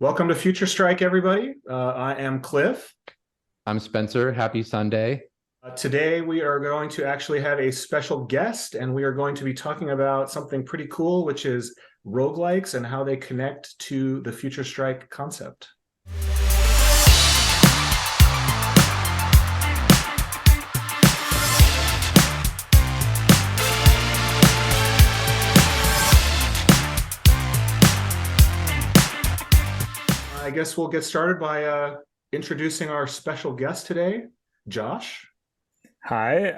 Welcome to Future Strike, everybody. I am Cliff. I'm Spencer. Happy Sunday. Today, we are going to actually have a special guest, and we are going to be talking about something pretty cool, which is roguelikes and how they connect to the Future Strike concept. I guess we'll get started by introducing our special guest today, Josh. Hi,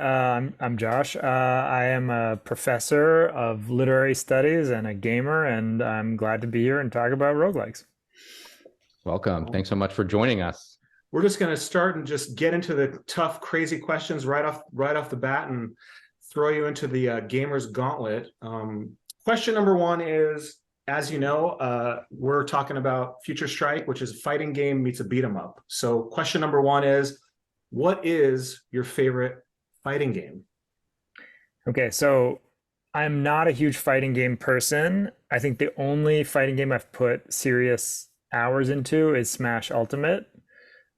I'm Josh. I am a professor of literary studies and a gamer, and I'm glad to be here and talk about roguelikes. Welcome. Thanks so much for joining us. We're just going to start and just get into the tough, crazy questions right off the bat and throw you into the gamer's gauntlet. Question number one is, as you know, we're talking about Future Strike, which is a fighting game meets a beat 'em up. So question number one is, what is your favorite fighting game? Okay, so I'm not a huge fighting game person. I think the only fighting game I've put serious hours into is Smash Ultimate,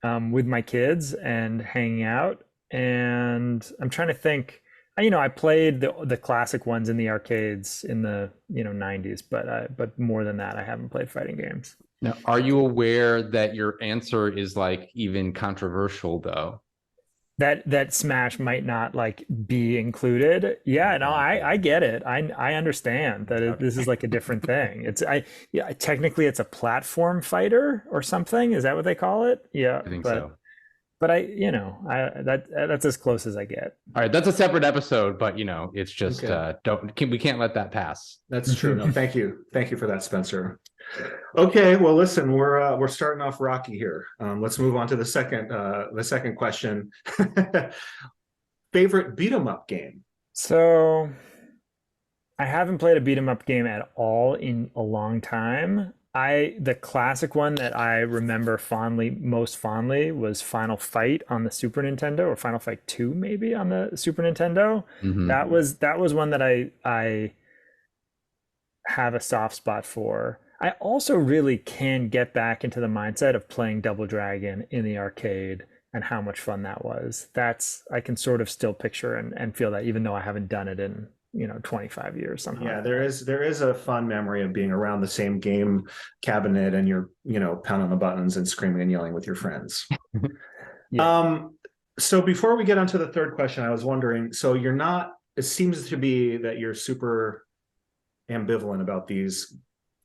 with my kids and hanging out. And I'm trying to think. I played the classic ones in the arcades in the 90s, but more than that, I haven't played fighting games. Now, are you aware that your answer is like even controversial though? That Smash might not like be included. Yeah, no, I get it. I understand that this is like a different thing. Yeah, technically it's a platform fighter or something. Is that what they call it? Yeah, I think so. But that's as close as I get. All right, that's a separate episode, but it's just Okay. we can't let that pass. That's true. No, thank you for that, Spencer. Okay, well, listen, we're starting off rocky here. Let's move on to the second question. Favorite beat 'em up game? So I haven't played a beat 'em up game at all in a long time. The classic one that I remember most fondly was Final Fight on the Super Nintendo, or Final Fight 2 maybe on the Super Nintendo. Mhm. That was one that I have a soft spot for. I also really can get back into the mindset of playing Double Dragon in the arcade and how much fun that was. I can sort of still picture and feel that, even though I haven't done it in 25 years somehow. Yeah, there is a fun memory of being around the same game cabinet and you're pounding the buttons and screaming and yelling with your friends. Yeah. So before we get onto the third question, I was wondering, so it seems to be that you're super ambivalent about these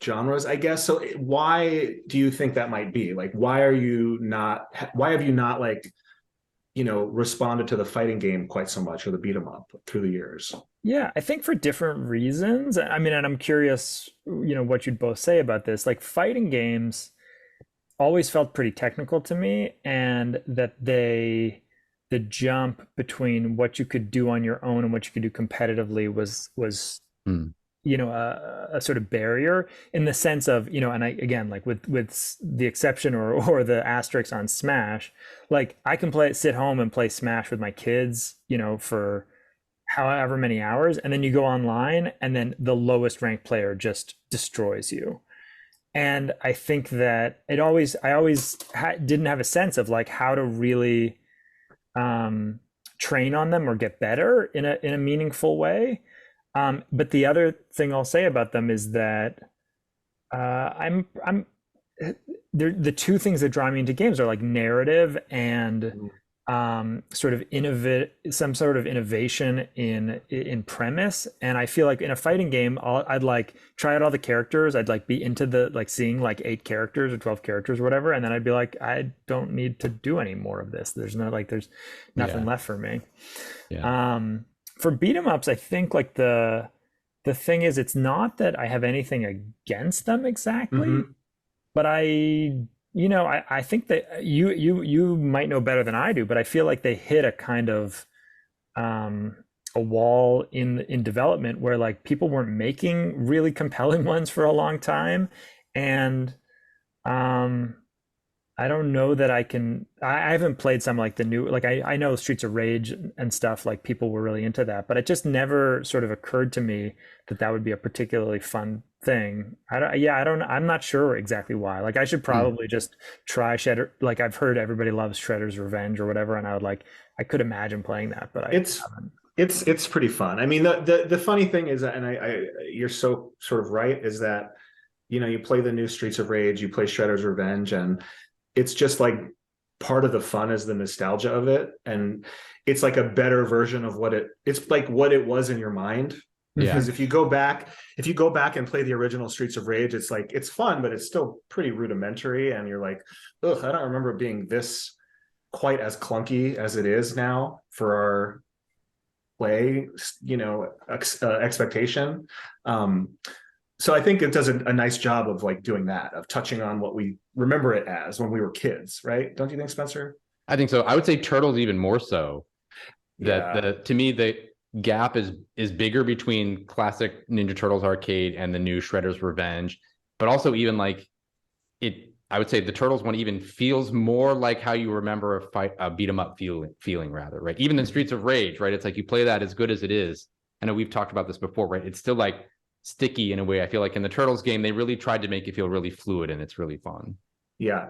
genres, I guess. So why do you think that might be? Like, why have you not like, responded to the fighting game quite so much, or the beat 'em up through the years? Yeah, I think for different reasons. I mean, and I'm curious, what you'd both say about this. Like, fighting games always felt pretty technical to me, and that the jump between what you could do on your own and what you could do competitively was Hmm. a sort of barrier, in the sense of, and again, like with the exception or the asterisk on Smash, like I can sit home and play Smash with my kids, for however many hours, and then you go online and then the lowest ranked player just destroys you. And I think that I always didn't have a sense of like how to really train on them or get better in a meaningful way. But the other thing I'll say about them is that I'm the two things that draw me into games are like narrative and sort of some sort of innovation in premise. And I feel like in a fighting game, I'd like try out all the characters. I'd like be into the like seeing like 8 characters or 12 characters or whatever, and then I'd be like, I don't need to do any more of this. There's nothing left for me. Yeah. For beat 'em ups, I think like the thing is, it's not that I have anything against them exactly, but I think that you might know better than I do, but I feel like they hit a kind of a wall in development where like people weren't making really compelling ones for a long time, and I don't know that I can. I haven't played some like the new, like I know Streets of Rage and stuff. Like people were really into that, but it just never sort of occurred to me that that would be a particularly fun thing. I don't. Yeah, I don't. I'm not sure exactly why. Like I should Hmm. probably just try Shredder. Like I've heard everybody loves Shredder's Revenge or whatever, and I would like. I could imagine playing that, but I It's haven't. it's pretty fun. I mean, the funny thing is that, and you're so sort of right, is that you play the new Streets of Rage, you play Shredder's Revenge, and it's just like part of the fun is the nostalgia of it, and it's like a better version of it's like what it was in your mind. Yeah. Because if you go back and play the original Streets of Rage, it's like it's fun, but it's still pretty rudimentary, and you're like, ugh, I don't remember it being this quite as clunky as it is now for our play, expectation. Um, so I think it does a nice job of like doing that, of touching on what we remember it as when we were kids, right? Don't you think, Spencer? I think so. I would say Turtles even more so. That Yeah. the to me the gap is bigger between classic Ninja Turtles arcade and the new Shredder's Revenge, but also even like it. I would say the Turtles one even feels more like how you remember a beat 'em up feeling rather, right? Even in Streets of Rage, right? It's like you play that as good as it is. I know we've talked about this before, right? It's still like sticky in a way. I feel like in the Turtles game, they really tried to make it feel really fluid and it's really fun. Yeah.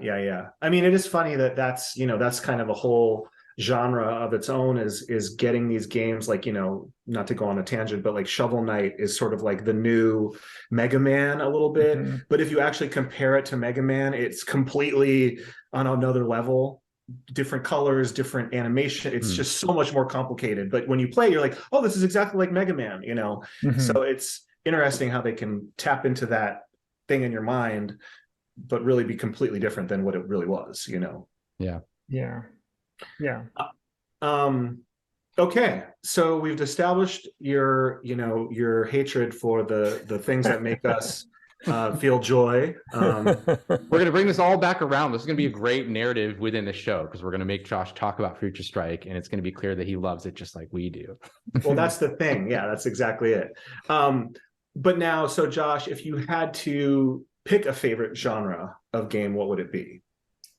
I mean, it is funny that that's kind of a whole genre of its own, is getting these games, like, not to go on a tangent, but like Shovel Knight is sort of like the new Mega Man a little bit. Mhm. But if you actually compare it to Mega Man, it's completely on another level. Different colors, different animation. It's Hmm. just so much more complicated. But when you play, you're like, oh, this is exactly like Mega Man. Mhm. So it's interesting how they can tap into that thing in your mind, but really be completely different than what it really was. Yeah. Yeah. Yeah. Um, okay, so we've established your hatred for the things that make us feel joy. We're going to bring this all back around. This is going to be a great narrative within the show because we're going to make Josh talk about Future Strike, and it's going to be clear that he loves it just like we do. Well, that's the thing. Yeah, that's exactly it. But now, so Josh, if you had to pick a favorite genre of game, what would it be?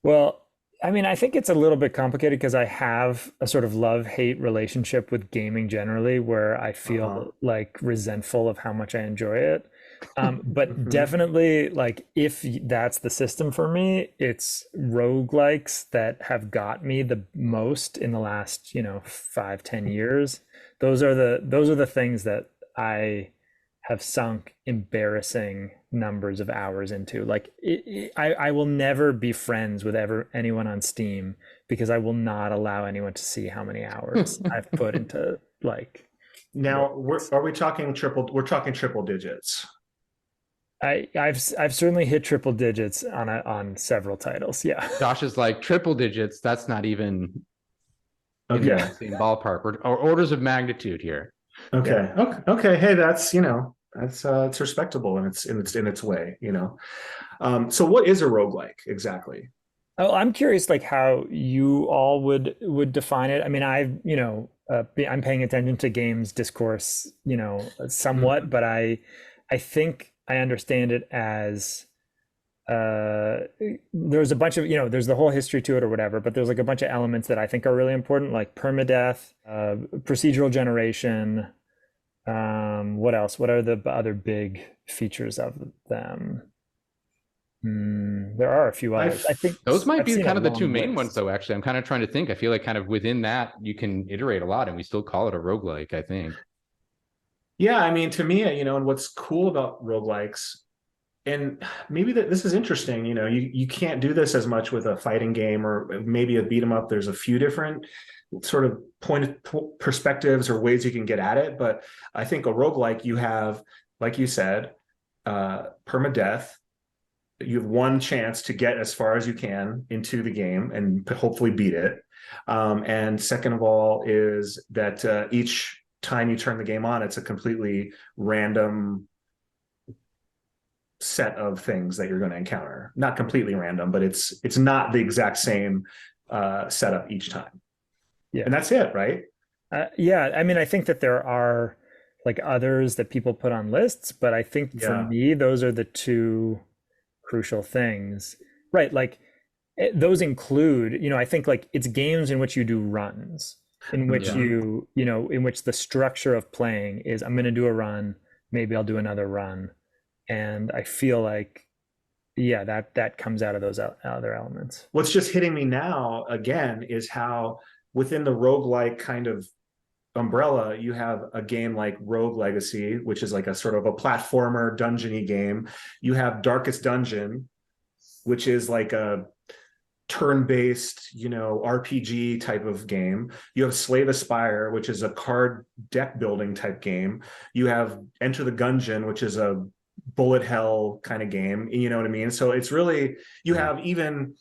Well, I mean, I think it's a little bit complicated because I have a sort of love-hate relationship with gaming generally, where I Uh-huh. feel like resentful of how much I enjoy it. But Hmm. definitely, like, if that's the system for me, it's roguelikes that have got me the most in the last, 5, 10 years. Those are the things that I have sunk embarrassing numbers of hours into. Like I will never be friends with anyone on Steam because I will not allow anyone to see how many hours I've put into like Now, roguelikes. are we talking triple? We're talking triple digits. I've certainly hit triple digits on several titles. Yeah. Josh is like triple digits. That's not even in Yeah. Okay. the same ballpark. Or orders of magnitude here. Yeah. Okay. Hey, that's it's respectable in its way. So what is a roguelike exactly? Oh, I'm curious, like how you all would define it. I mean, I'm paying attention to games discourse, somewhat, Mhm. but I think I understand it as uh, there's a bunch of, there's the whole history to it or whatever, but there's like a bunch of elements that I think are really important, like permadeath, procedural generation. What else? What are the other big features of them? There are a few others. I think Those might I've be seen a kind of the two long main ones, list. though, actually. I'm kind of trying to think. I feel like kind of within that, you can iterate a lot and we still call it a roguelike, I think. Yeah, I mean, to me, and what's cool about roguelikes, and maybe this is interesting, you can't do this as much with a fighting game or maybe a beat 'em up. There's a few different sort of perspectives or ways you can get at it. But I think a roguelike, you have, like you said, permadeath. You have one chance to get as far as you can into the game and hopefully beat it. And second of all, is that each time you turn the game on, it's a completely random set of things that you're going to encounter. Not completely random, but it's not the exact same setup each time. And Yeah. that's it, right? Yeah, I mean, I think that there are like others that people put on lists, but I think for Yeah. me, those are the two crucial things. Right, like those include, I think like it's games in which you do runs, in which Yeah. in which the structure of playing is I'm going to do a run, maybe I'll do another run. And I feel like, yeah, that comes out of those other elements. What's just hitting me now again is how within the roguelike kind of umbrella, you have a game like Rogue Legacy, which is like a sort of a platformer dungeony game. You have Darkest Dungeon, which is like a turn-based, RPG type of game. You have Slay the Spire, which is a card deck building type game. You have Enter the Gungeon, which is a bullet hell kind of game. You know what I mean? So it's really, you have even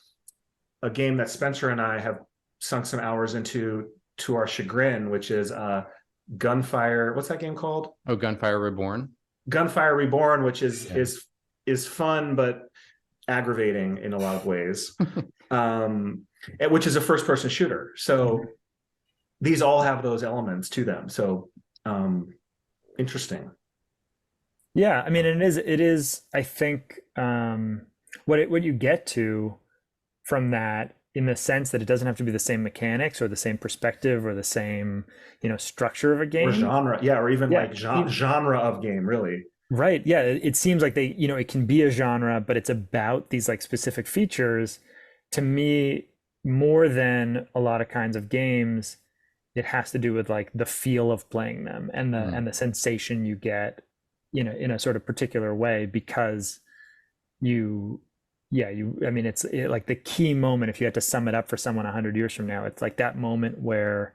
a game that Spencer and I have sunk some hours into to our chagrin, which is Gunfire. What's that game called? Oh, Gunfire Reborn. Gunfire Reborn, which is fun but aggravating in a lot of ways. Which is a first-person shooter. So these all have those elements to them. So interesting. Yeah, I mean, it is. I think what you get to from that, in the sense that it doesn't have to be the same mechanics or the same perspective or the same, structure of a game or genre, or even like genre of game, really. Right. Yeah. It seems like it can be a genre, but it's about these like specific features. To me, more than a lot of kinds of games, it has to do with like the feel of playing them and the sensation you get, in a sort of particular way, because I mean, it's like the key moment. If you had to sum it up for someone 100 years from now, it's like that moment where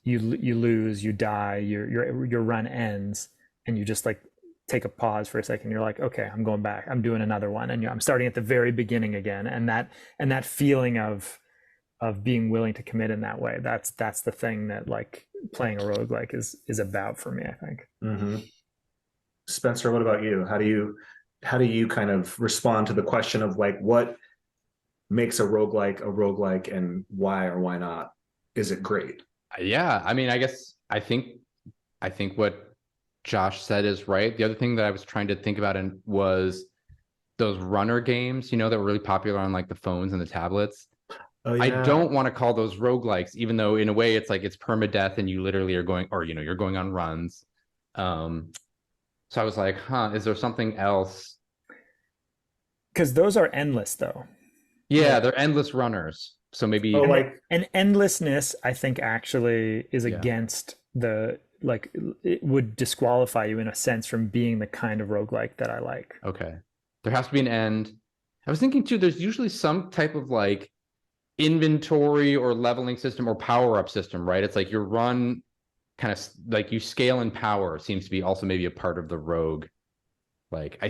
you lose, you die, your run ends, and you just like take a pause for a second. You're like, okay, I'm going back. I'm doing another one, and I'm starting at the very beginning again. And that feeling of being willing to commit in that way. That's the thing that like playing a roguelike is about for me, I think. Mm-hmm. Spencer, what about you? How do you kind of respond to the question of like what makes a roguelike and why or why not is it great? Yeah, I mean, I think what Josh said is right. The other thing that I was trying to think about was those runner games, that were really popular on like the phones and the tablets. Oh, yeah. I don't want to call those roguelikes, even though in a way it's like it's permadeath and you literally are going, or you're going on runs. So I was like, is there something else? Because those are endless, though. Yeah, they're endless runners. So maybe and endlessness, I think, actually is against the like, it would disqualify you in a sense from being the kind of roguelike that I like. Okay, there has to be an end. I was thinking too, there's usually some type of like inventory or leveling system or power up system, right? It's like your run kind of like you scale in power seems to be also maybe a part of the rogue. Like I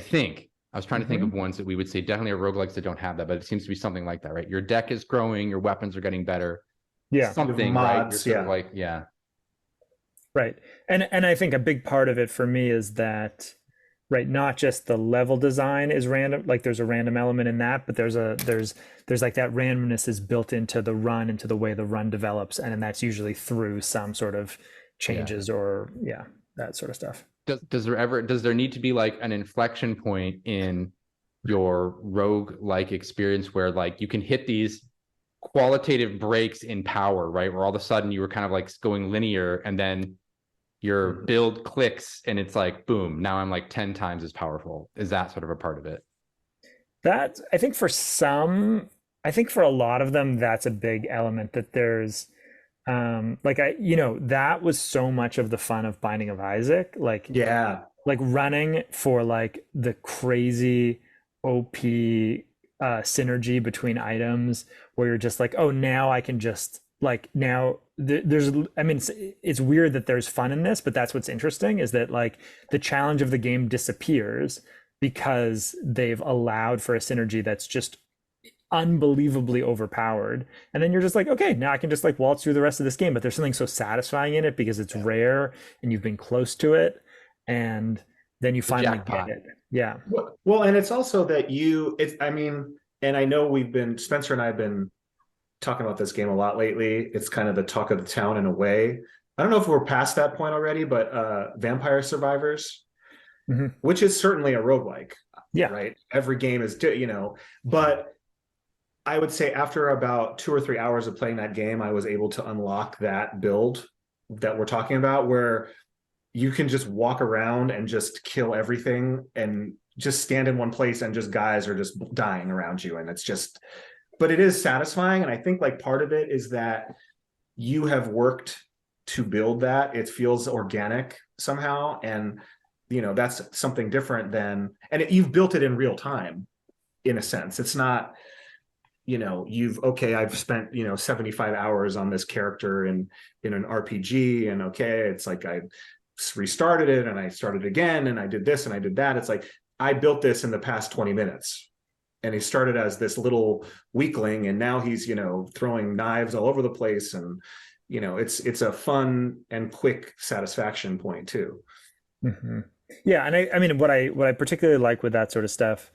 was trying to think of ones that we would say definitely are roguelikes that don't have that, but it seems to be something like that, right? Your deck is growing, your weapons are getting better. Yeah. Something, mods, right? You're sort of like, Right. And I think a big part of it for me is that, right, not just the level design is random, like there's a random element in that, but there's like that randomness is built into the run, into the way the run develops, and that's usually through some sort of changes or that sort of stuff. Does there need to be like an inflection point in your rogue-like experience where like you can hit these qualitative breaks in power, right? Where all of a sudden you were kind of like going linear and then your build clicks and it's like, boom, now I'm like 10 times as powerful. Is that sort of a part of it? That, I think for a lot of them, that's a big element, that there's that was so much of the fun of Binding of Isaac. Like running for like the crazy OP synergy between items where you're just like, oh, now I can just like, now there's, I mean, it's weird that there's fun in this, but that's what's interesting, is that like the challenge of the game disappears because they've allowed for a synergy that's just unbelievably overpowered. And then you're just like, okay, now I can just like waltz through the rest of this game, but there's something so satisfying in it because it's rare and you've been close to it, and then you finally get it. Yeah. Well, and it's also that and I know Spencer and I have been talking about this game a lot lately. It's kind of the talk of the town in a way. I don't know if we're past that point already, but Vampire Survivors, which is certainly a roguelike. Yeah. Right. Every game is, but I would say after about 2 or 3 hours of playing that game, I was able to unlock that build that we're talking about, where you can just walk around and just kill everything and just stand in one place and just guys are just dying around you. And it's just, but it is satisfying. And I think like part of it is that you have worked to build that. It feels organic somehow. And, that's something different than, and you've built it in real time in a sense. It's not, I've spent 75 hours on this character in an RPG, and okay, it's like I restarted it and I started again and I did this and I did that. It's like I built this in the past 20 minutes, and he started as this little weakling and now he's throwing knives all over the place, and it's a fun and quick satisfaction point too. Mm-hmm. Yeah, and I mean, what I particularly like with that sort of stuff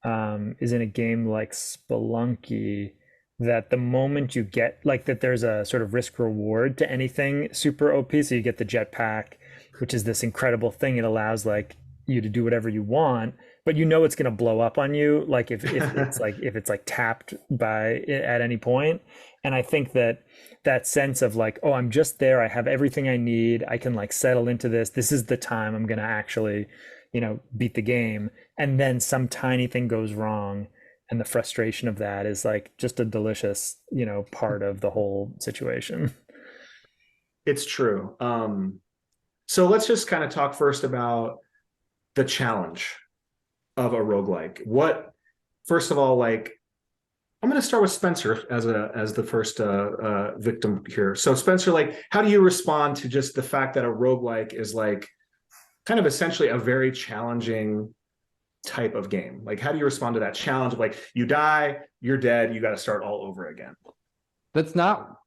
is in a game like Spelunky, that the moment you get like that, there's a sort of risk reward to anything super OP. So you get the jetpack, which is this incredible thing. It allows like you to do whatever you want, but it's going to blow up on you. Like if it's like tapped by at any point. And I think that sense of like, oh, I'm just there. I have everything I need. I can like settle into this. This is the time I'm going to actually, beat the game. And then some tiny thing goes wrong. And the frustration of that is like just a delicious, part of the whole situation. It's true. So let's just kind of talk first about the challenge of a roguelike. First of all, like, I'm going to start with Spencer as the first victim here. So Spencer, like, how do you respond to just the fact that a roguelike is like kind of essentially a very challenging type of game? Like, how do you respond to that challenge of like, you die, you're dead, you got to start all over again? That's not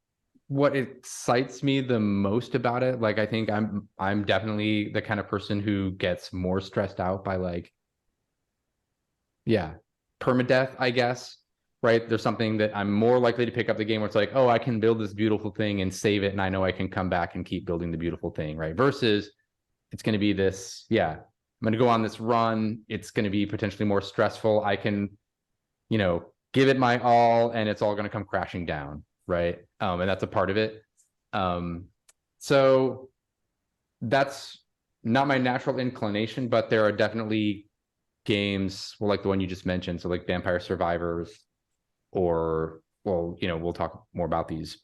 what excites me the most about it. Like, I think I'm definitely the kind of person who gets more stressed out by like, permadeath, I guess. Right? There's something that I'm more likely to pick up the game where it's like, oh, I can build this beautiful thing and save it, and I know I can come back and keep building the beautiful thing, right? Versus it's going to be this, I'm going to go on this run. It's going to be potentially more stressful. I can, give it my all, and it's all going to come crashing down, right? And that's a part of it. So that's not my natural inclination, but there are definitely games like the one you just mentioned, so like Vampire Survivors, or we'll talk more about these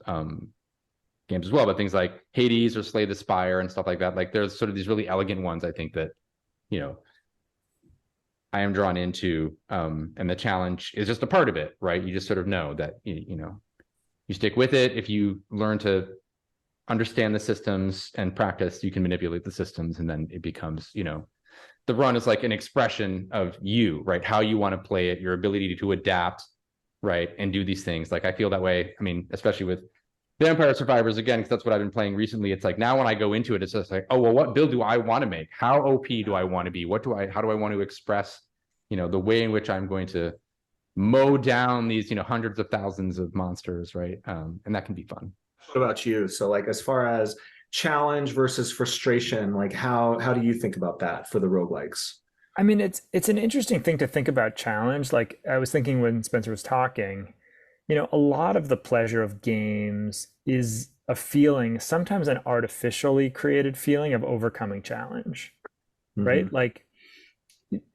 games as well, but things like Hades or Slay the Spire and stuff like that. Like there's sort of these really elegant ones, I think, that I am drawn into, and the challenge is just a part of it, right? You just sort of know that you stick with it. If you learn to understand the systems and practice, you can manipulate the systems, and then it becomes the run is like an expression of you, right? How you want to play it, your ability to adapt, right? And do these things. Like I feel that way. I mean, especially with Vampire Survivors, again, because that's what I've been playing recently. It's like now when I go into it, it's just like, oh, well, what build do I want to make? How OP do I want to be? How do I want to express, the way in which I'm going to mow down these, hundreds of thousands of monsters, right? And that can be fun. What about you? So like, as far as challenge versus frustration, like how do you think about that for the roguelikes? I mean, it's an interesting thing to think about challenge. Like I was thinking when Spencer was talking, a lot of the pleasure of games is a feeling, sometimes an artificially created feeling of overcoming challenge, right? Like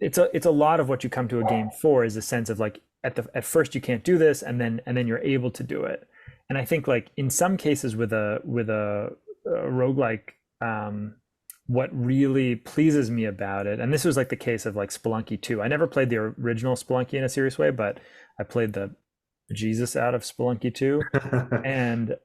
it's a lot of what you come to a game for is a sense of like at first you can't do this, and then you're able to do it. And I think like in some cases with a roguelike, what really pleases me about it, and this was like the case of like Spelunky 2. I never played the original Spelunky in a serious way, but I played the Jesus out of Spelunky 2. And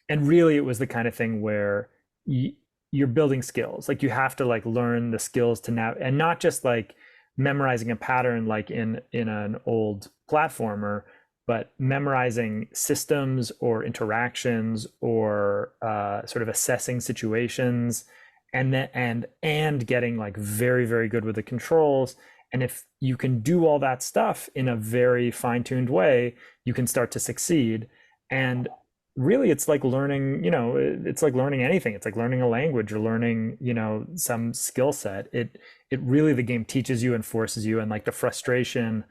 really it was the kind of thing where you're building skills. Like you have to like learn the skills to now, and not just like memorizing a pattern like in an old platformer, but memorizing systems or interactions or sort of assessing situations, and getting like very, very good with the controls. And if you can do all that stuff in a very fine-tuned way, you can start to succeed. And really it's like learning, it's like learning anything. It's like learning a language or learning, some skill set. It really, the game teaches you and forces you, and like the frustration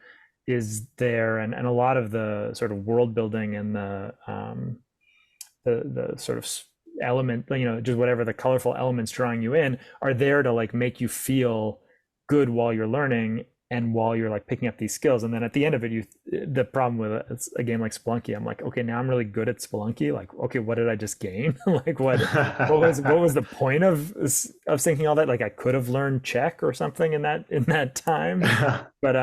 is there, and a lot of the sort of world building and the sort of element, just whatever the colorful elements drawing you in are there to like make you feel good while you're learning and while you're like picking up these skills. And then at the end of it, the problem with a game like Spelunky, I'm like, okay, now I'm really good at Spelunky. Like, okay, what did I just gain? Like what was the point of thinking all that? Like I could have learned Czech or something in that time. But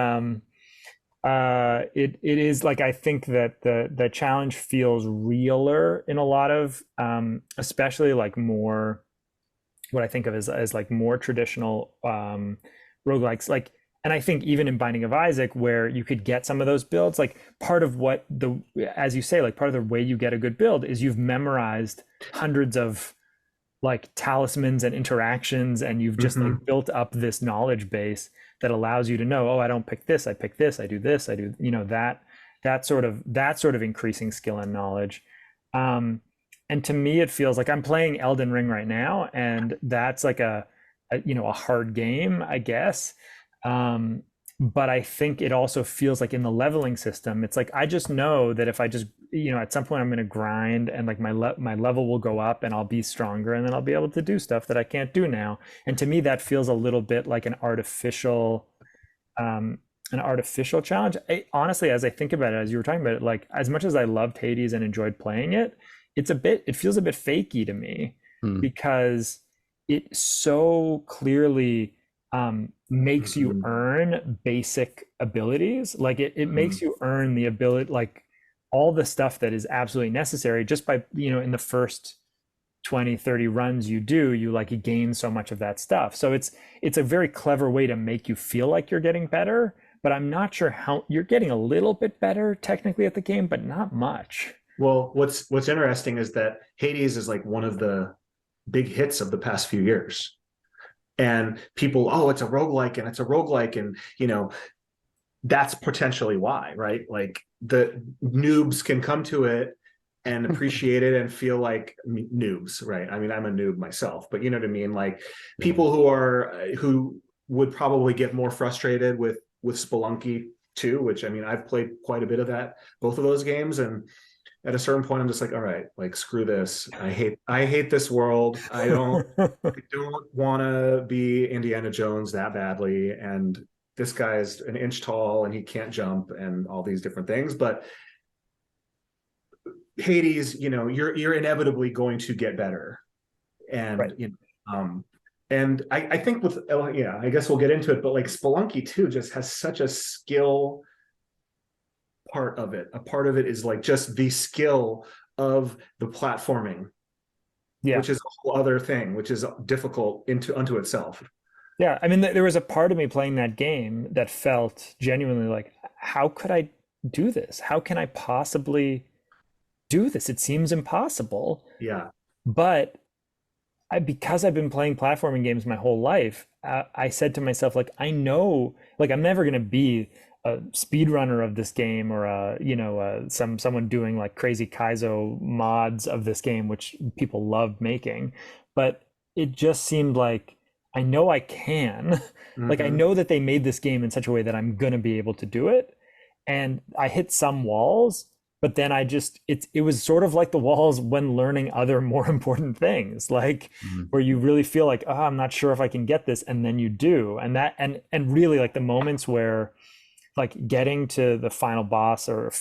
it is like, I think that the challenge feels realer in a lot of especially like more what I think of as like more traditional roguelikes, like, and I think even in Binding of Isaac, where you could get some of those builds, like part of what as you say, like part of the way you get a good build is you've memorized hundreds of like talismans and interactions, and you've just like built up this knowledge base that allows you to know, oh, I don't pick this, I pick this, I do this, I do, that sort of increasing skill and knowledge. And to me, it feels like I'm playing Elden Ring right now, and that's like a hard game, I guess. But I think it also feels like in the leveling system, it's like I just know that if I just at some point I'm going to grind, and like my level will go up and I'll be stronger, and then I'll be able to do stuff that I can't do now. And to me, that feels a little bit like an artificial challenge. Honestly, as I think about it, as you were talking about it, like as much as I loved Hades and enjoyed playing it, it feels a bit fakey to me, because it so clearly makes you earn basic abilities. Like it makes you earn the ability, like all the stuff that is absolutely necessary just by, in the first 20-30 runs you like gain so much of that stuff. So it's a very clever way to make you feel like you're getting better, but I'm not sure how you're getting a little bit better technically at the game, but not much. Well, what's interesting is that Hades is like one of the big hits of the past few years. And people, oh, it's a roguelike, and it's a roguelike, and that's potentially why, right? Like the noobs can come to it and appreciate it and feel like noobs, right? I mean, I'm a noob myself, but you know what I mean? Like people who would probably get more frustrated with Spelunky too, which, I mean, I've played quite a bit of both of those games, and at a certain point I'm just like, all right, like screw this. I hate this world. I don't want to be Indiana Jones that badly, and this guy is an inch tall and he can't jump and all these different things. But Hades, you're inevitably going to get better. And right. And I think with I guess we'll get into it, but like Spelunky too just has such a skill part of it. A part of it is like just the skill of the platforming, which is a whole other thing, which is difficult unto itself. Yeah, I mean, there was a part of me playing that game that felt genuinely like, how could I do this? How can I possibly do this? It seems impossible. Yeah. But because I've been playing platforming games my whole life, I said to myself, like, I know, like, I'm never going to be a speedrunner of this game, or someone doing like crazy Kaizo mods of this game, which people love making. But it just seemed like I know I can. Like I know that they made this game in such a way that I'm gonna be able to do it. And I hit some walls, but then it was sort of like the walls when learning other more important things, like where you really feel like, oh, I'm not sure if I can get this, and then you do. And that and really like the moments where like getting to the final boss, or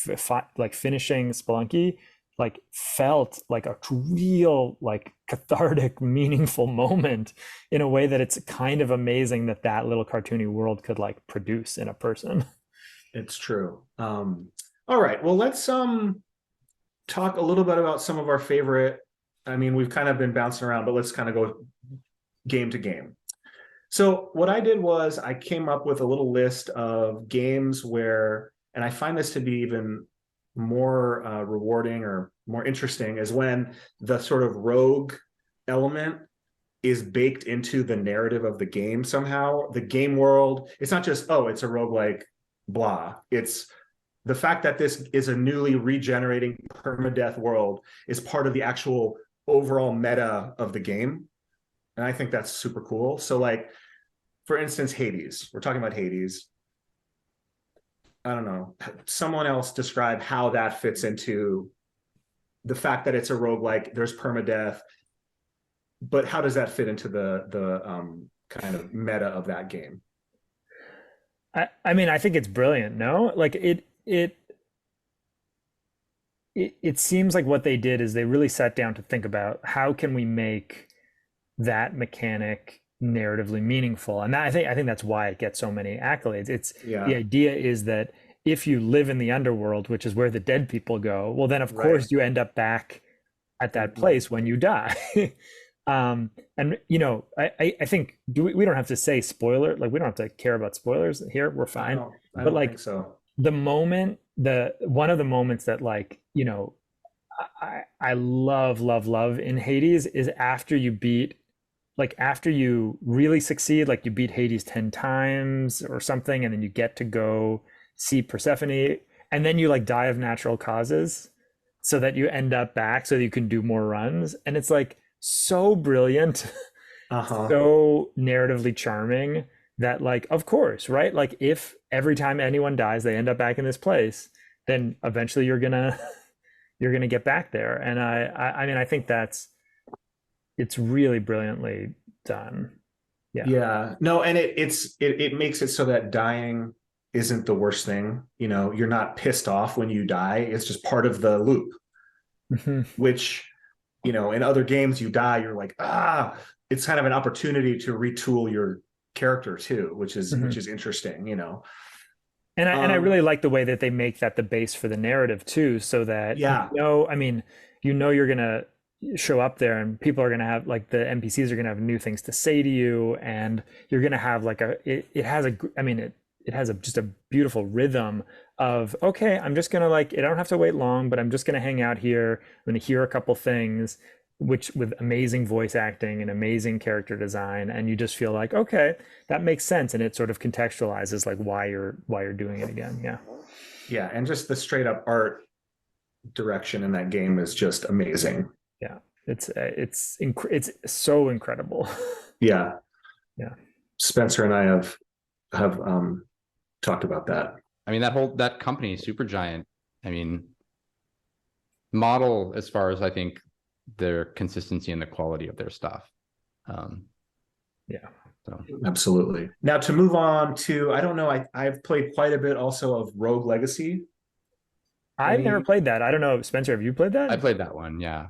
like finishing Spelunky, like felt like a real like cathartic, meaningful moment in a way that it's kind of amazing that little cartoony world could like produce in a person. It's true. All right, well, let's talk a little bit about some of our favorite. I mean, we've kind of been bouncing around, but let's kind of go game to game. So what I did was I came up with a little list of games where, and I find this to be even more rewarding or more interesting, is when the sort of rogue element is baked into the narrative of the game somehow. The game world, it's not just, oh, it's a roguelike, blah. It's the fact that this is a newly regenerating permadeath world is part of the actual overall meta of the game. And I think that's super cool. So like, for instance, Hades, we're talking about Hades. I don't know, someone else describe how that fits into the fact that it's a roguelike, there's permadeath, but how does that fit into the kind of meta of that game? I mean, I think it's brilliant. No, like it seems like what they did is they really sat down to think about how can we make that mechanic narratively meaningful, and that, I think that's why it gets so many accolades. It's the Yeah, idea is that if you live in the underworld, which is where the dead people go, well, then of right. course you end up back at that Mhm. place when you die. And you know, I think we don't have to say spoiler, like we don't have to care about spoilers here. We're fine. I But don't think like so. the moment, the one of the moments that like, you know, I love in Hades is after you beat, like after you really succeed, like you beat Hades 10 times or something, and then you get to go see Persephone, and then you like die of natural causes so that you end up back so that you can do more runs. And it's like so brilliant, Uh-huh. so narratively charming that like, of course, right? Like if every time anyone dies, they end up back in this place, then eventually you're gonna you're gonna get back there. And I mean, I think that's it's really brilliantly done. Yeah. Yeah. No, and it makes it so that dying isn't the worst thing. You know, you're not pissed off when you die. It's just part of the loop, Mhm. which, you know, in other games you die, you're like, ah, it's kind of an opportunity to retool your character too, which Mhm. is interesting, you know. And I really Um, like the way that they make that the base for the narrative too, so that you yeah, know, I mean, you know, you're gonna show up there and people are gonna have like the NPCs are gonna have new things to say to you, and you're gonna have like it has a I mean it has a just a beautiful rhythm of okay, I'm just gonna like I don't have to wait long, but I'm just gonna hang out here. I'm gonna hear a couple things, which with amazing voice acting and amazing character design, and you just feel like okay, that makes sense, and it sort of contextualizes like why you're doing it again. Yeah. yeah, and just the straight up art direction in that game is just amazing. Yeah, it's so incredible. Yeah, Yeah. Spencer and I have talked about that. I mean, that company is super giant. I mean, model as far as I think their consistency and the quality of their stuff. Um, Yeah. so Absolutely. Now to move on to, I don't know, I've played quite a bit also of Rogue Legacy. I've never Any? played that. I don't know, Spencer, have you played that? I played that one. Yeah.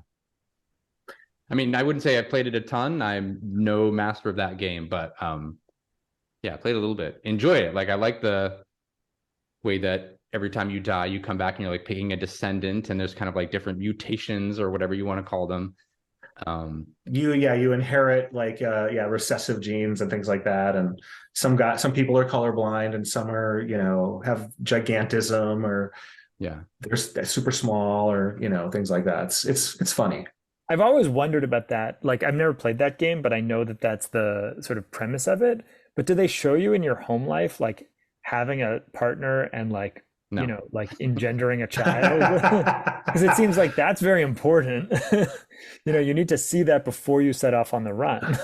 I mean, I wouldn't say I played it a ton. I'm no master of that game, but yeah, I played a little bit. Enjoy it. Like I like the way that every time you die, you come back and you're like picking a descendant, and there's kind of like different mutations or whatever you want to call them. You inherit like yeah, recessive genes and things like that. And some people are colorblind and some are, you know, have gigantism or Yeah. they're super small or, you know, things like that. It's funny. I've always wondered about that. Like, I've never played that game, but I know that that's the sort of premise of it. But do they show you in your home life, like having a partner and like, you No. know, like engendering a child? Because it seems like that's very important. You know, you need to see that before you set off on the run.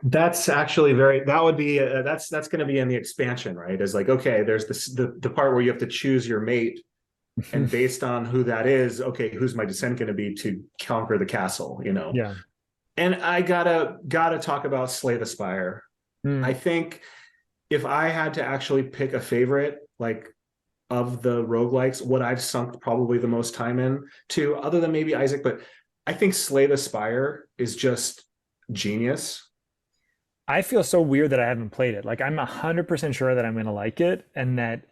That's actually very, that would be that's going to be in the expansion, right? Is like, okay, there's the part where you have to choose your mate, and based on who that is, okay, who's my descendant going to be to conquer the castle, you know? Yeah. And I gotta talk about Slay the Spire. I Mm. think if I had to actually pick a favorite, like of the roguelikes, what I've sunk probably the most time in to, other than maybe Isaac, but I think Slay the Spire is just genius. I feel so weird that I haven't played it. Like I'm 100% sure that I'm gonna like it and that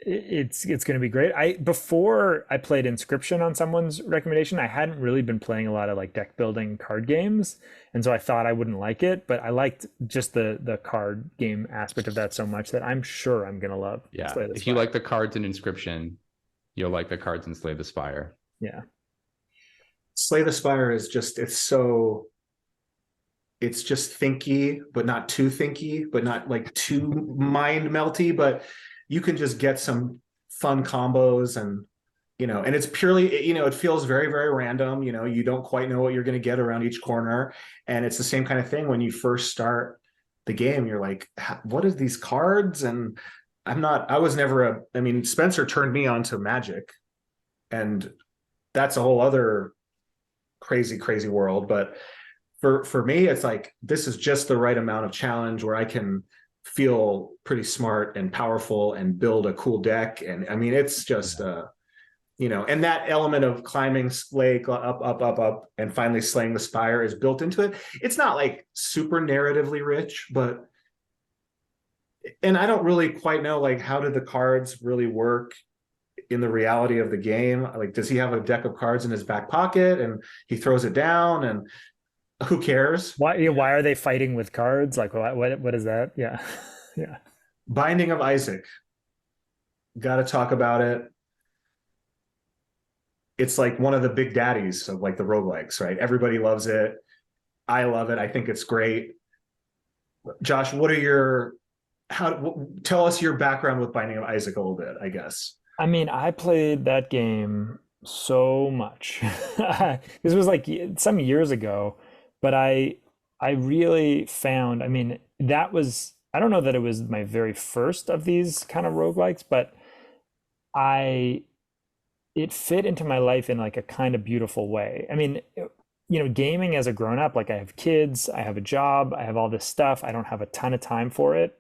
it's going to be great. I before I played Inscription on someone's recommendation, I hadn't really been playing a lot of like deck building card games, and so I thought I wouldn't like it, but I liked just the card game aspect of that so much that I'm sure I'm going to love Yeah. Slay the If you Spire. like the cards in Inscription, you'll like the cards in Slay the Spire. Yeah. Slay the Spire is just it's just thinky, but not too thinky, but not like too mind melty, but you can just get some fun combos and you know, and it's purely, you know, it feels very, very random. You know, you don't quite know what you're going to get around each corner. And it's the same kind of thing when you first start the game. You're like, what are these cards? And I was never I mean, Spencer turned me on to Magic, and that's a whole other crazy, crazy world. But for me, it's like this is just the right amount of challenge where I can feel pretty smart and powerful and build a cool deck. And I mean, it's just and that element of climbing lake up, and finally slaying the spire is built into it. It's not like super narratively rich, but and I don't really quite know like how do the cards really work in the reality of the game. Like, does he have a deck of cards in his back pocket and he throws it down, and who cares? Why are they fighting with cards? Like what is that? Yeah. Yeah. Binding of Isaac. Got to talk about it. It's like one of the big daddies of like the roguelikes, right? Everybody loves it. I love it. I think it's great. Josh, what are your tell us your background with Binding of Isaac a little bit, I guess. I mean, I played that game so much. This was like some years ago, but I really found, I mean, that was, I don't know that it was my very first of these kind of roguelikes, but I it fit into my life in like a kind of beautiful way. I mean, gaming as a grown up, like I have kids, I have a job, I have all this stuff. I don't have a ton of time for it.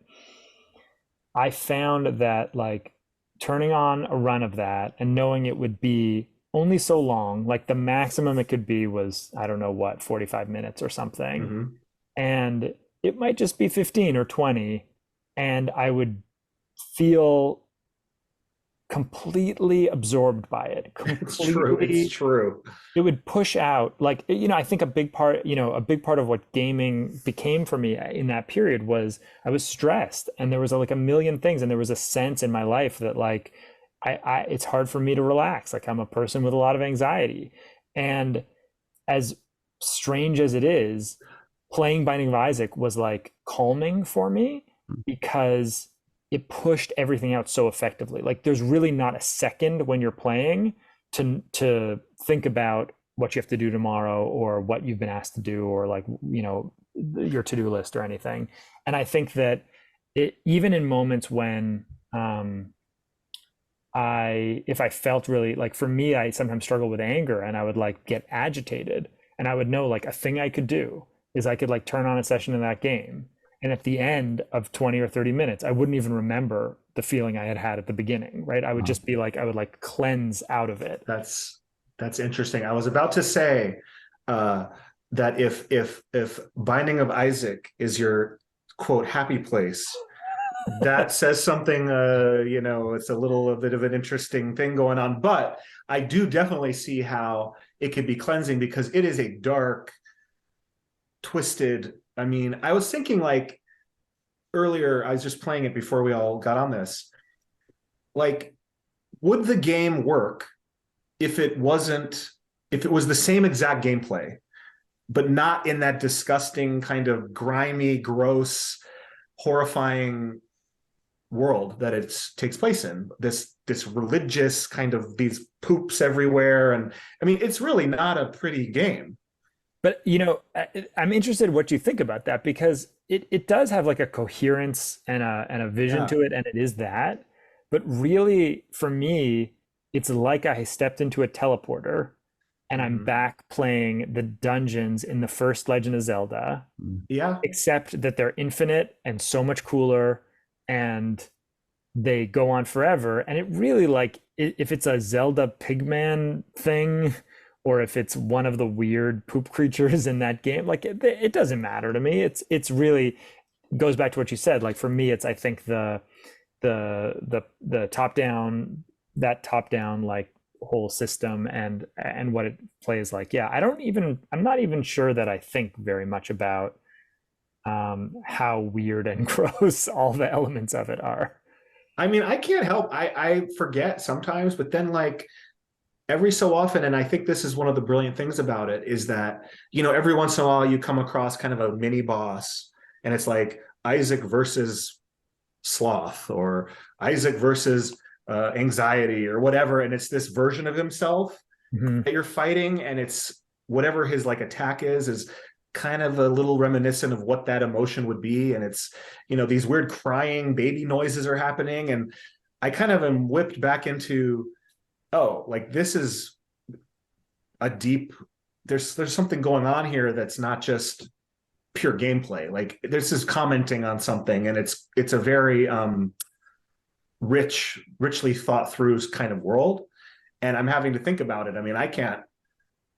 I found that like turning on a run of that and knowing it would be only so long, like the maximum it could be was, I don't know what, 45 minutes or something. Mm-hmm. And it might just be 15 or 20. And I would feel completely absorbed by it. It's true. It's true. It would push out like, I think a big part of what gaming became for me in that period was I was stressed and there was like a million things and there was a sense in my life that like it's hard for me to relax. Like I'm a person with a lot of anxiety. And as strange as it is, playing Binding of Isaac was like calming for me because it pushed everything out so effectively. Like there's really not a second when you're playing to think about what you have to do tomorrow or what you've been asked to do or like, your to-do list or anything. And I think that even in moments when if I felt really like, for me, I sometimes struggle with anger and I would like get agitated, and I would know like a thing I could do is I could like turn on a session in that game. And at the end of 20 or 30 minutes, I wouldn't even remember the feeling I had at the beginning, right? I would just be like, I would like cleanse out of it. That's interesting. I was about to say that if Binding of Isaac is your quote happy place, that says something. It's a little bit of an interesting thing going on. But I do definitely see how it could be cleansing because it is a dark, twisted. I mean, I was thinking like earlier, I was just playing it before we all got on this. Like, would the game work if it was the same exact gameplay, but not in that disgusting kind of grimy, gross, horrifying world that it takes place in? This religious kind of these poops everywhere. And I mean, it's really not a pretty game. But I'm interested in what you think about that because it does have like a coherence and a vision to it, and it is that. But really, for me, it's like I stepped into a teleporter and I'm back playing the dungeons in the first Legend of Zelda. Yeah. Except that they're infinite and so much cooler and they go on forever. And it really like if it's a Zelda Pigman thing, or if it's one of the weird poop creatures in that game, like it doesn't matter to me. It's really goes back to what you said. Like for me, it's I think the top down like whole system and what it plays like. Yeah, I'm not even sure that I think very much about how weird and gross all the elements of it are. I mean, I can't help. I forget sometimes, but then like every so often, and I think this is one of the brilliant things about it, is that, every once in a while you come across kind of a mini boss and it's like Isaac versus sloth or Isaac versus anxiety or whatever. And it's this version of himself that you're fighting. And it's whatever his like attack is kind of a little reminiscent of what that emotion would be. And it's, these weird crying baby noises are happening. And I kind of am whipped back into, oh, like this is a deep, there's something going on here that's not just pure gameplay. Like this is commenting on something, and it's a very richly thought through kind of world. And I'm having to think about it. I mean, I can't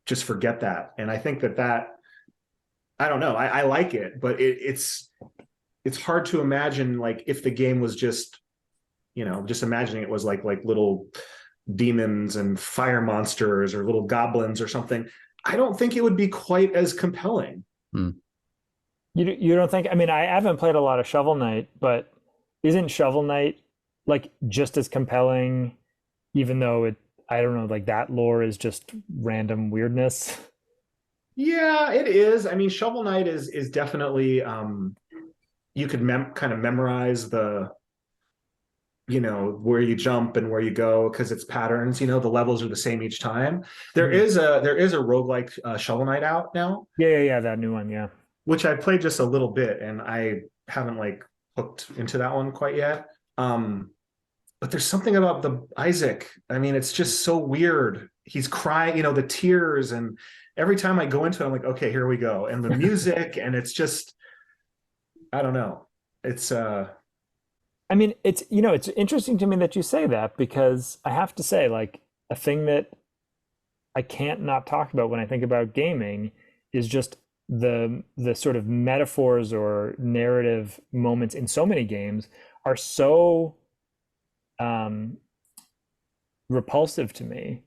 just forget that. And I think that I don't know. I like it, but it's hard to imagine like if the game was just, just imagining it was like little demons and fire monsters or little goblins or something. I don't think it would be quite as compelling. You don't think? I mean, I haven't played a lot of Shovel Knight, but isn't Shovel Knight like just as compelling, even though I don't know, like that lore is just random weirdness? Yeah, it is. I mean, Shovel Knight is definitely you could kind of memorize the where you jump and where you go because it's patterns. The levels are the same each time. There is a roguelike Shovel Knight out now. Yeah, that new one, yeah. Which I played just a little bit, and I haven't like hooked into that one quite yet. But there's something about the Isaac. I mean, it's just so weird. He's crying, the tears, and every time I go into it, I'm like, okay, here we go. And the music, and it's just, I don't know. It's I mean, it's interesting to me that you say that, because I have to say, like, a thing that I can't not talk about when I think about gaming is just the sort of metaphors or narrative moments in so many games are so repulsive to me,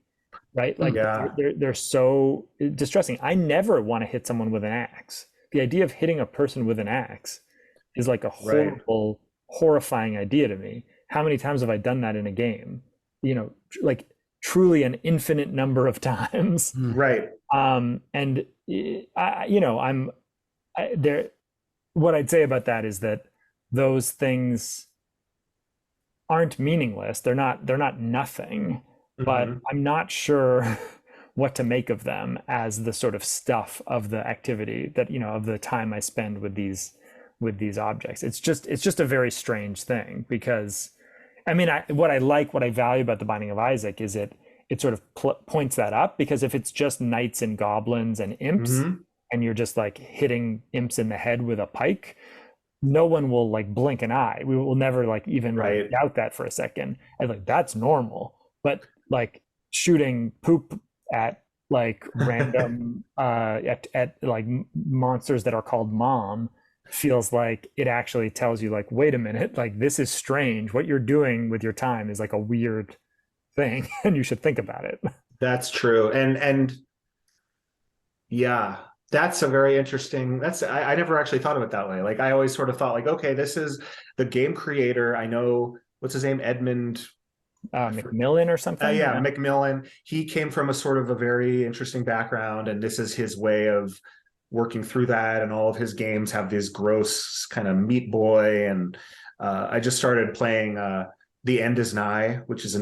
right? Like they're so distressing. I never want to hit someone with an axe. The idea of hitting a person with an axe is like a horrible, horrifying idea to me. How many times have I done that in a game? Like truly an infinite number of times. Right. And there. What I'd say about that is that those things aren't meaningless. They're not nothing, but I'm not sure what to make of them as the sort of stuff of the activity that, of the time I spend with these objects. It's just a very strange thing, because I mean, what I value about the Binding of Isaac is it sort of points that up, because if it's just knights and goblins and imps and you're just like hitting imps in the head with a pike, no one will like blink an eye. We will never like even like doubt that for a second. And like that's normal. But like shooting poop at like random at like monsters that are called mom feels like it actually tells you like, wait a minute, like this is strange. What you're doing with your time is like a weird thing, and you should think about it. That's true. And yeah, that's a very interesting, I never actually thought of it that way. Like I always sort of thought like, okay, this is the game creator. I know, what's his name? Edmund Macmillan or something. Yeah, Macmillan. He came from a sort of a very interesting background, and this is his way of working through that. And all of his games have this gross kind of Meat Boy. And I just started playing The End Is Nigh, which is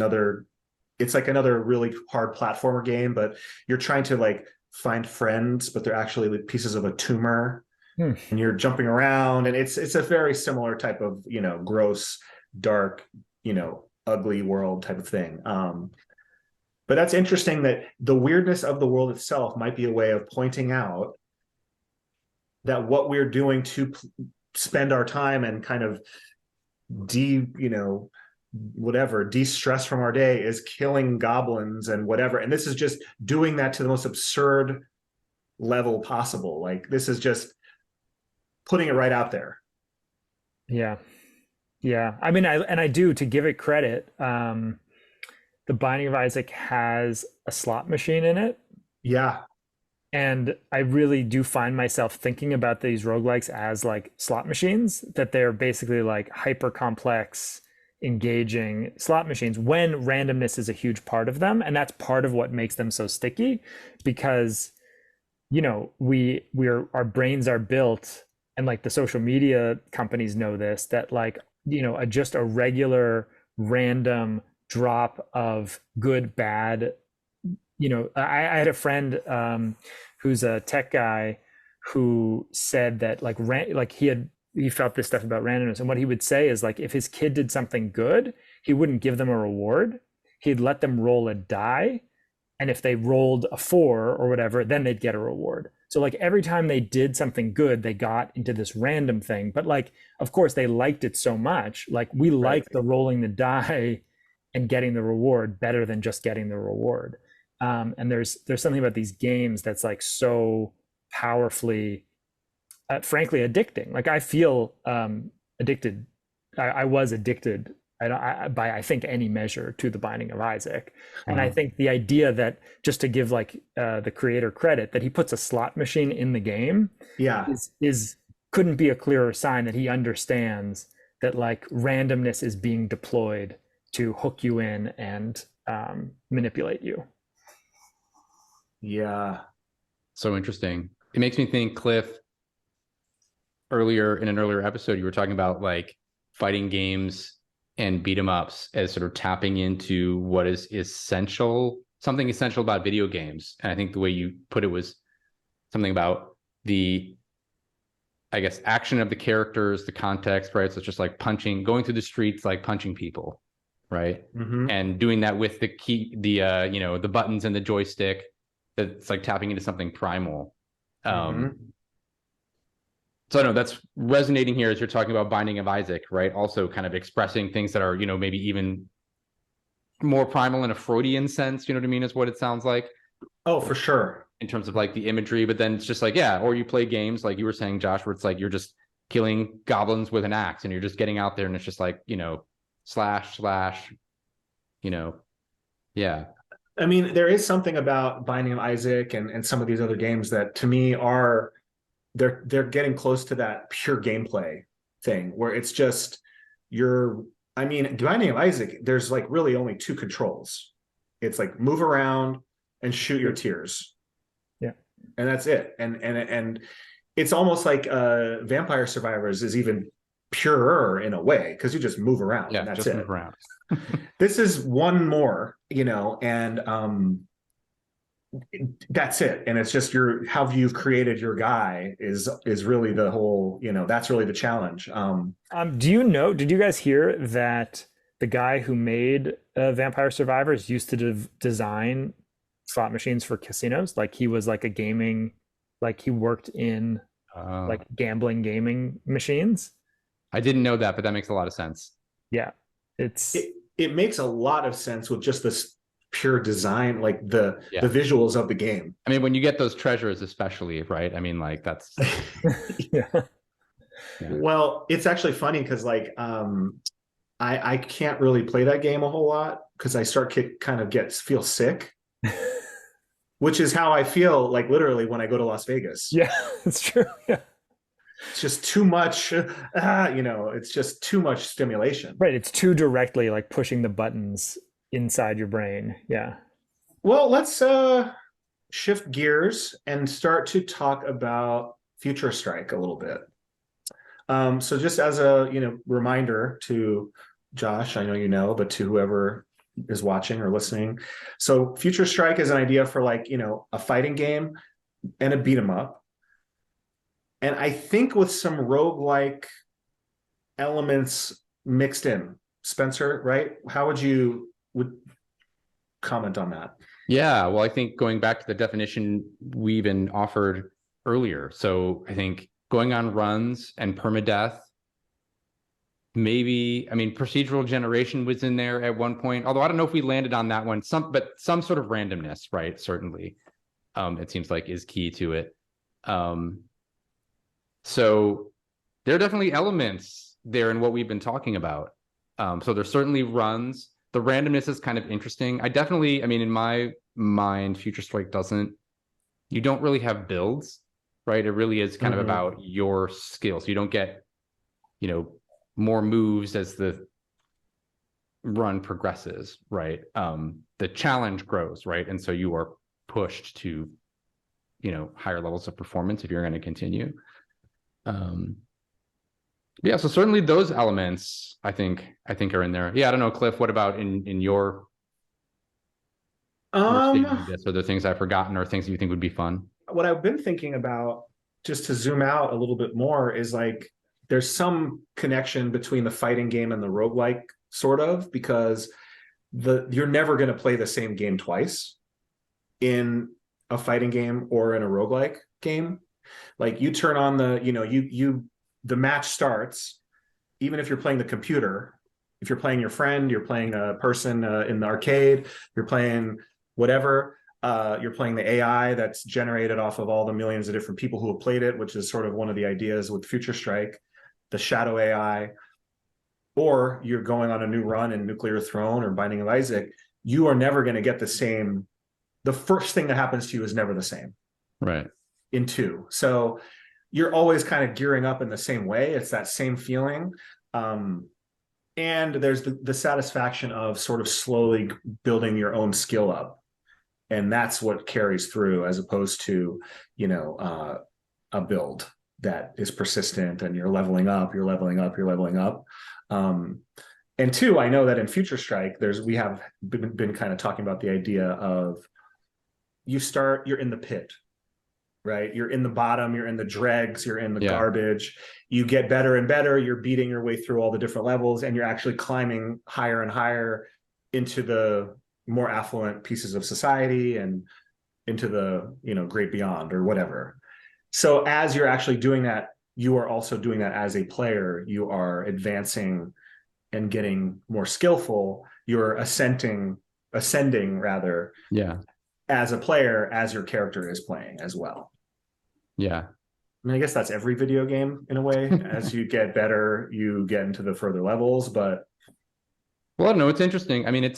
it's like another really hard platformer game, but you're trying to like find friends, but they're actually like pieces of a tumor, and you're jumping around, and it's a very similar type of gross, dark, ugly world type of thing. But that's interesting that the weirdness of the world itself might be a way of pointing out that what we're doing to spend our time and kind of de-stress from our day is killing goblins and whatever. And this is just doing that to the most absurd level possible. Like this is just putting it right out there. Yeah. I mean, I do, to give it credit, the Binding of Isaac has a slot machine in it. Yeah. And I really do find myself thinking about these roguelikes as like slot machines, that they're basically like hyper complex, engaging slot machines when randomness is a huge part of them. And that's part of what makes them so sticky, because our brains are built, and like the social media companies know this, that like just a regular random drop of good, bad. I had a friend who's a tech guy who said that like he felt this stuff about randomness, and what he would say is like if his kid did something good, he wouldn't give them a reward. He'd let them roll a die, and if they rolled a 4 or whatever, then they'd get a reward. So like every time they did something good, they got into this random thing. But like, of course, they liked it so much. Like we like the rolling the die and getting the reward better than just getting the reward. And there's something about these games that's like so powerfully, frankly, addicting. Like I feel addicted. I was addicted by I think any measure to The Binding of Isaac. And I think the idea that, just to give like the creator credit, that he puts a slot machine in the game, is couldn't be a clearer sign that he understands that like randomness is being deployed to hook you in and manipulate you. Yeah. So interesting. It makes me think, Cliff, earlier in an earlier episode, you were talking about like fighting games and beat 'em ups as sort of tapping into what is essential, something essential about video games. And I think the way you put it was something about the, I guess, action of the characters, the context, right? So it's just like going through the streets, like punching people, right? And doing that with the key, the buttons and the joystick. That's like tapping into something primal. So I know that's resonating here as you're talking about Binding of Isaac, right? Also kind of expressing things that are, maybe even more primal in a Freudian sense, you know what I mean, is what it sounds like. Oh, for sure. In terms of like the imagery, but then it's just like, yeah, or you play games like you were saying, Josh, where it's like you're just killing goblins with an axe and you're just getting out there and it's just like, slash, yeah. I mean, there is something about Binding of Isaac and some of these other games that to me are, they're getting close to that pure gameplay thing where it's just Binding of Isaac, there's like really only 2 controls. It's like move around and shoot your tears. Yeah. And that's it. And it's almost like Vampire Survivors is even purer in a way because you just move around. Yeah, and that's just it. move around. This is one more, and that's it. And it's just how you've created your guy is really the whole, that's really the challenge. Did you guys hear that the guy who made Vampire Survivors used to design slot machines for casinos? Like he was like he worked in like gambling gaming machines. I didn't know that, but that makes a lot of sense. Yeah. It makes a lot of sense with just this pure design, like the visuals of the game. I mean, when you get those treasures, especially, right? I mean, like that's yeah. Well, it's actually funny because like I can't really play that game a whole lot because I start feel sick. Which is how I feel like literally when I go to Las Vegas. Yeah, it's true. Yeah. It's just too much, it's just too much stimulation. Right. It's too directly like pushing the buttons inside your brain. Yeah. Well, let's shift gears and start to talk about Future Strike a little bit. So just as a, reminder to Josh, I know but to whoever is watching or listening. So Future Strike is an idea for like, a fighting game and a beat 'em up. And I think with some roguelike elements mixed in. Spencer, right? How would you comment on that? Yeah, well, I think going back to the definition we even offered earlier. So I think going on runs and permadeath, maybe, procedural generation was in there at one point, although I don't know if we landed on that one, but some sort of randomness, right? Certainly, it seems like is key to it. So there are definitely elements there in what we've been talking about. So there's certainly runs. The randomness is kind of interesting. In my mind, Future Strike you don't really have builds, right? It really is kind of about your skills. You don't get, more moves as the run progresses, right? The challenge grows, right? And so you are pushed to, higher levels of performance if you're going to continue. Yeah, so certainly those elements I think are in there. Yeah, I don't know, Cliff, what about in your statement of this? Are there things I've forgotten or things that you think would be fun? What I've been thinking about just to zoom out a little bit more, is like there's some connection between the fighting game and the roguelike, sort of, because you're never going to play the same game twice in a fighting game or in a roguelike game. Like you turn on the match starts, even if you're playing the computer, if you're playing your friend, you're playing a person in the arcade, you're playing whatever, you're playing the AI that's generated off of all the millions of different people who have played it, which is sort of one of the ideas with Future Strike, the shadow AI, or you're going on a new run in Nuclear Throne or Binding of Isaac, you are never going to get the same. The first thing that happens to you is never the same. Right. In two. So you're always kind of gearing up in the same way. It's that same feeling. And there's the satisfaction of sort of slowly building your own skill up. And that's what carries through, as opposed to, a build that is persistent and you're leveling up. And two, I know that in Future Strike, we have been kind of talking about the idea of you're in the pit, right? You're in the bottom, you're in the dregs, you're in the garbage. You get better and better. You're beating your way through all the different levels, and you're actually climbing higher and higher into the more affluent pieces of society and into the, great beyond or whatever. So as you're actually doing that, you are also doing that as a player. You are advancing and getting more skillful. You're ascending rather. Yeah. As a player, as your character is playing as well. Yeah. I mean, I guess that's every video game in a way. As you get better, you get into the further levels, but. Well, I don't know. It's interesting. I mean,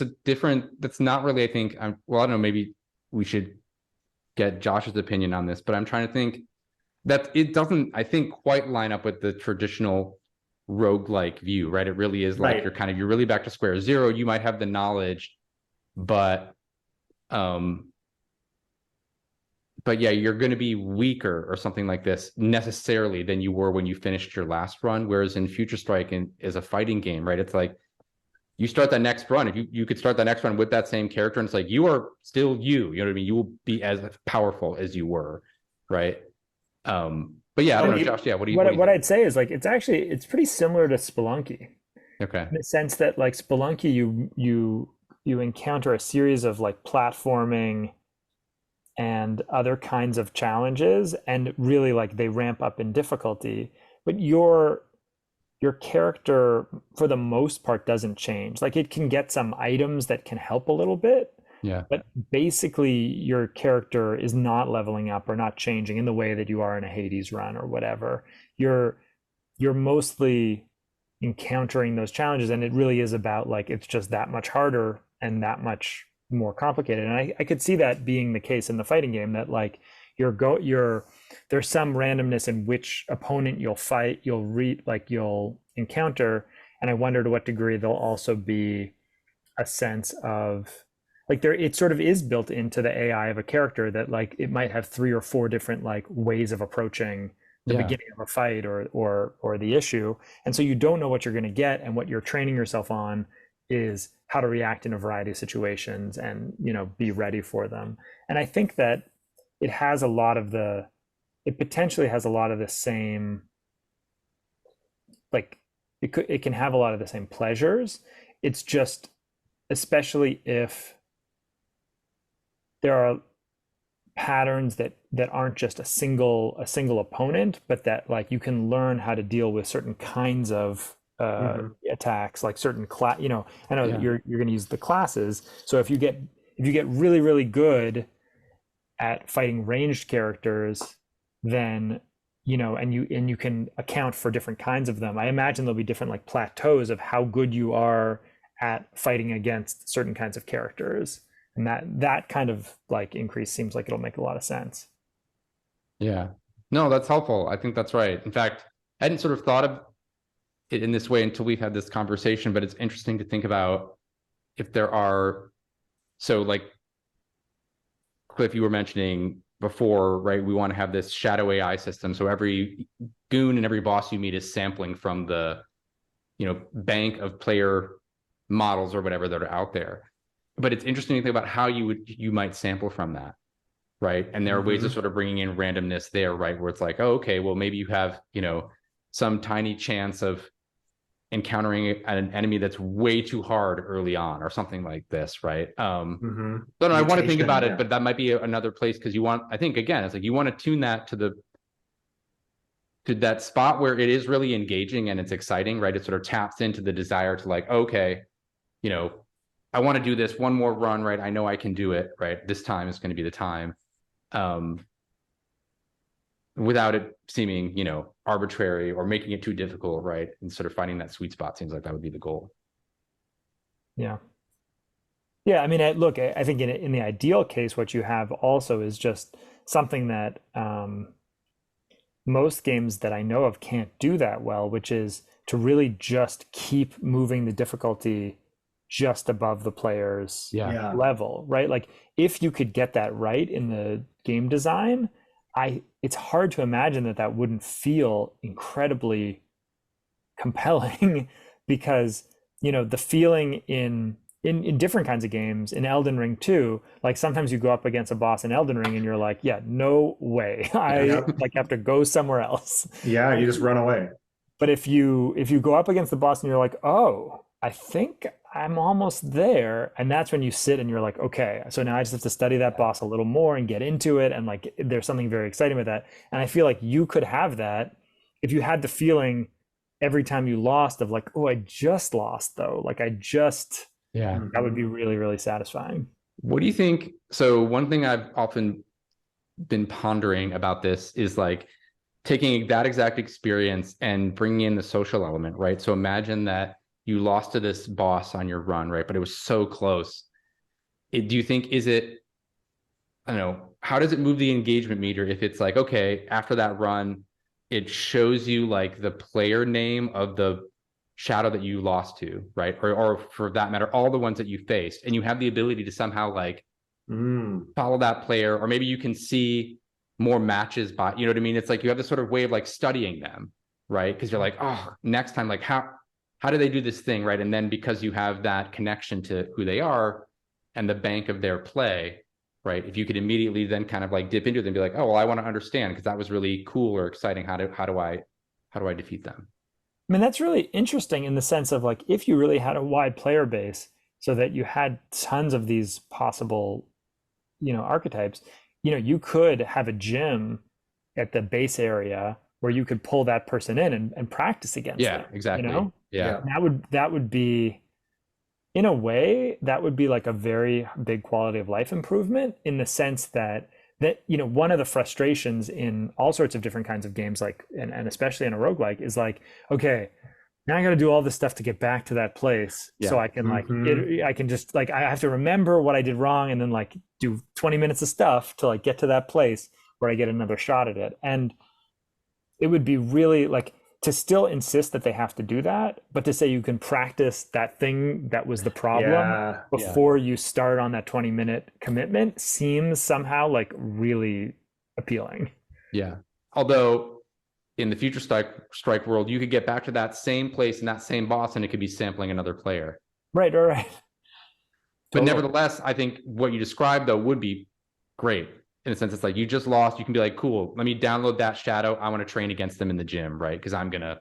that's not really, I think, I don't know, maybe we should get Josh's opinion on this, but I'm trying to think that it doesn't, I think, quite line up with the traditional roguelike view, right? It really is like you're really back to square zero. You might have the knowledge, but yeah, you're going to be weaker or something like this necessarily than you were when you finished your last run. Whereas in Future Strike is a fighting game, right? It's like you start that next run. If you could start that next run with that same character, and it's like you are still you. You know what I mean? You will be as powerful as you were, right? But yeah, I don't know, Josh. Yeah, what I'd say is like it's pretty similar to Spelunky. Okay. In the sense that like Spelunky, you encounter a series of like platforming and other kinds of challenges, and really like they ramp up in difficulty, but your character for the most part doesn't change. Like it can get some items that can help a little bit, but basically your character is not leveling up or not changing in the way that you are in a Hades run or whatever. You're mostly encountering those challenges, and it really is about like it's just that much harder and that much more complicated. And I could see that being the case in the fighting game, that like there's some randomness in which opponent you'll fight, you'll encounter, and I wonder to what degree there'll also be a sense of like it sort of is built into the AI of a character that like it might have 3 or 4 different like ways of approaching the beginning of a fight or the issue, and so you don't know what you're going to get, and what you're training yourself on is how to react in a variety of situations and be ready for them. And I think that it potentially has a lot of the same, like it can have a lot of the same pleasures. It's just, especially if there are patterns that aren't just a single opponent, but that like you can learn how to deal with certain kinds of attacks, like certain I know you're going to use the classes. So if you get really, really good at fighting ranged characters, then and you can account for different kinds of them. I imagine there'll be different like plateaus of how good you are at fighting against certain kinds of characters, and that kind of like increase seems like it'll make a lot of sense. Yeah, no, that's helpful. I think that's right. In fact, I hadn't sort of thought of it in this way until we've had this conversation, but it's interesting to think about if there are, so like Cliff, you were mentioning before, right? We want to have this shadow AI system. So every goon and every boss you meet is sampling from the, bank of player models or whatever that are out there. But it's interesting to think about how you might sample from that. right? And there are ways of Mhm. sort of bringing in randomness there, right? Where it's like, oh, okay, well, maybe you have, some tiny chance of encountering an enemy that's way too hard early on or something like this, right? Mhm. So I want to think Mutation, about it, yeah. but that might be another place because I think again, it's like you want to tune that to that spot where it is really engaging and it's exciting, right? It sort of taps into the desire to like, okay, I want to do this one more run, right? I know I can do it, right? This time is going to be the time. Without it seeming, arbitrary or making it too difficult, right? And sort of finding that sweet spot seems like that would be the goal. Yeah. Yeah, I mean, look, I think in the ideal case, what you have also is just something that most games that I know of can't do that well, which is to really just keep moving the difficulty just above the player's Yeah. level, right? Like if you could get that right in the game design, it's hard to imagine that wouldn't feel incredibly compelling because the feeling in different kinds of games in Elden Ring too, like sometimes you go up against a boss in Elden Ring and you're like, yeah, no way. I like have to go somewhere else. Yeah, you just run away. But if you go up against the boss and you're like, oh, I think I'm almost there, and that's when you sit and you're like, okay, so now I just have to study that boss a little more and get into it, and like there's something very exciting with that. And I feel like you could have that if you had the feeling every time you lost of like, oh, I just lost though. Like that would be really, really satisfying. What do you think? So one thing I've often been pondering about this is like taking that exact experience and bringing in the social element, right? So imagine that you lost to this boss on your run, right? But it was so close. Do you think, I don't know, how does it move the engagement meter if it's like, okay, after that run, it shows you like the player name of the shadow that you lost to, right? Or for that matter, all the ones that you faced, and you have the ability to somehow like follow that player, or maybe you can see more matches by, you know what I mean? It's like you have this sort of way of like studying them, right? Because you're like, oh, next time, like how do they do this thing, right? And then because you have that connection to who they are and the bank of their play, right? If you could immediately then kind of like dip into it and be like, oh, well, I want to understand because that was really cool or exciting. How do I defeat them? I mean, that's really interesting in the sense of like if you really had a wide player base so that you had tons of these possible, archetypes, you could have a gym at the base area where you could pull that person in and practice against them, exactly. Yeah. That would be, in a way, that would be like a very big quality of life improvement in the sense that one of the frustrations in all sorts of different kinds of games, like and especially in a roguelike, is like, okay, now I got to do all this stuff to get back to that place so I can I can just like I have to remember what I did wrong and then like do 20 minutes of stuff to like get to that place where I get another shot at it. And it would be really like to still insist that they have to do that, but to say you can practice that thing that was the problem before you start on that 20-minute commitment seems somehow like really appealing. Yeah. Although in the future strike world, you could get back to that same place and that same boss, and it could be sampling another player. Right. All right. But nevertheless, I think what you described though would be great. In a sense, it's like you just lost. You can be like, cool, let me download that shadow. I want to train against them in the gym, right? Because I'm going to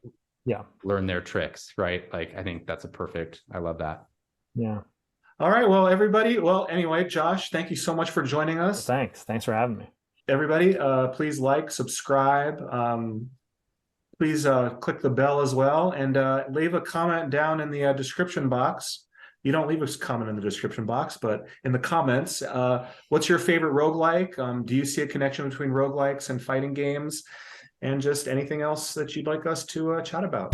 learn their tricks, right? Like, I think that's I love that. Yeah. All right. Well, everybody. Well, anyway, Josh, thank you so much for joining us. Thanks for having me. Everybody, please like, subscribe. Please click the bell as well and leave a comment down in the description box. You don't leave a comment in the description box, but in the comments, what's your favorite roguelike? Do you see a connection between roguelikes and fighting games? And just anything else that you'd like us to chat about?